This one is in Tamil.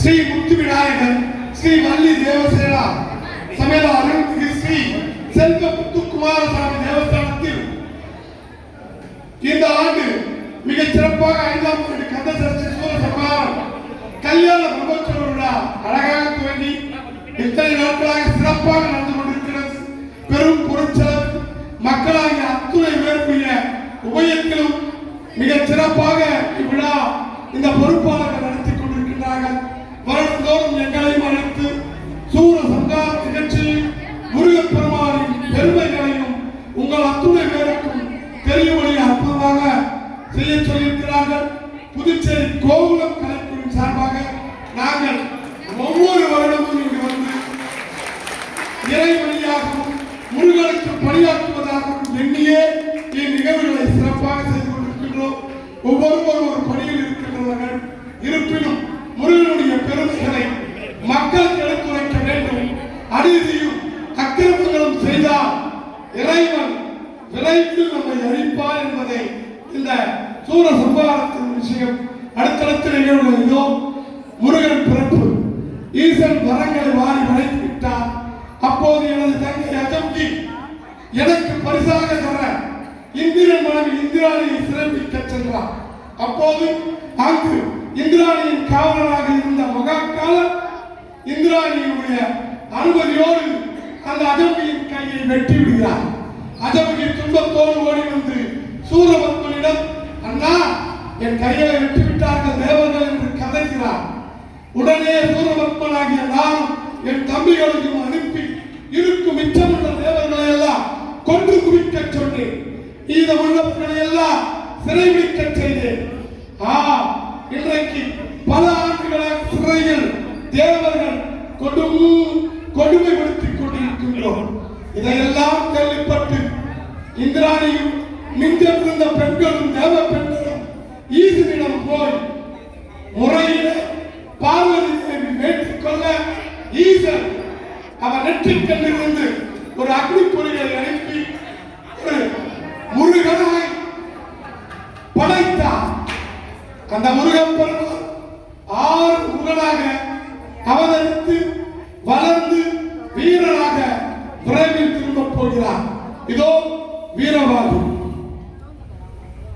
ஸ்ரீ முத்து விநாயகர் ஸ்ரீ வள்ளி தேவசேனா சமேத அருள்மிகு ஸ்ரீ செல்வ முத்துக்குமாரசாமி தேவஸ்தானத்தில் இந்த ஆண்டு மிக சிறப்பாக 5ஆம் ஆண்டு கந்தசஷ்டி சூரசம்ஹாரம் கல்யாண பிரம்மோற்சவ விழா அழகாக துவங்கி இத்தனை நாட்களாக சிறப்பாக நடந்து கொண்டிருக்கிறது. பெரும் பொருட்செலவு மக்களாகிய அத்துணை பேருடைய உபயத்திலும் மிக சிறப்பாக இவ்விழா இந்த பொறுப்பாளர்கள் நடத்தி கொண்டிருக்கிறார்கள். வருடந்தோறும் எங்களையும் அழைத்து சூரசம்ஹார நிகழ்ச்சியில் முருகப்பெருமானின் பெருமைகளையும் உங்கள் அத்துணை பேருக்கும் தெரியும்படி அற்புதமாக செய்ய சொல்லியிருக்கிறார்கள். புதுச்சேரி கோகுலம் கலைக்குழுவின் சார்பாக நாங்கள் ஒவ்வொரு வருடமும் இங்கு வந்து இறைவழியாகவும் முருகனுக்கு பணியாற்றுவதாகவும் எண்ணியே இந்நிகழ்வுகளை சிறப்பாக செய்து கொண்டிருக்கின்றோம். ஒவ்வொருவரும் ஒரு பணியில் இருக்கின்றவர்கள். இருப்பினும் முருகனுடைய பெருமைகளை மக்களுக்கு எடுத்துரைக்க வேண்டும். அநீதியும் அக்கிரமங்களும் செய்தால் இறைவன் விரைவில் நம்மை அழிப்பார் என்பதை இந்த சூரசம்ஹாரத்தின் விஷயம். அடுத்தடுத்த நிகழ்வுகள் இதோ முருகன் பிறப்பு. ஈசன் வரங்களை வாரி வளைத்து விட்டார். அப்போது எனது தங்கை அஜம்கி எனக்கு பரிசாக தர இந்திரன் மனைவி இந்திராணியை சிறப்பிக்க சென்றார். அப்போது அங்கு இந்திராணியின் காவலனாக இருந்த மகாகாலர் இந்திராணியினுடைய அனுமதியோடு அந்த அஜம்கியின் கையை வெட்டி விடுகிறார். அஜம்கி துன்பத்தோடு ஓடி வந்து சூரபத்மனிடம், அண்ணா என் கையை வெட்டி விட்டார்கள் தேவர்கள் என்று கதைக்கிறார். உடனே சூரபத்மனாகிய நான் என் தம்பிகளையும் அனுப்பி இருக்கும் மிச்சமுள்ள தேவர்களை எல்லாம் கொன்று குவிக்க சொன்னேன். இந்த உள்ளவர்களை எல்லாம் சிறைபிடிக்க செய்தேன். இன்றைக்கு பல ஆண்டுகளாக சிறையில் தேவர்கள் கொடுமைப்படுத்திக் கொண்டிருக்கின்றோம். இதையெல்லாம் கேள்விப்பட்டு இந்திராணியும் மிஞ்சிருந்த பெண்களும் தேவ பெண்களும் ஈசனிடம் போய் முறையில பார்வதி தேவி வேண்டிக் கொள்ள ஈசன் அவர் நெற்றிக்கண்ணிலிருந்து ஒரு அக்னி பொறிகளை அனுப்பி ஒரு முருகனாய் படைத்தார். அந்த முருகன் பெருமாள் 6 முருகனாக அவதரித்து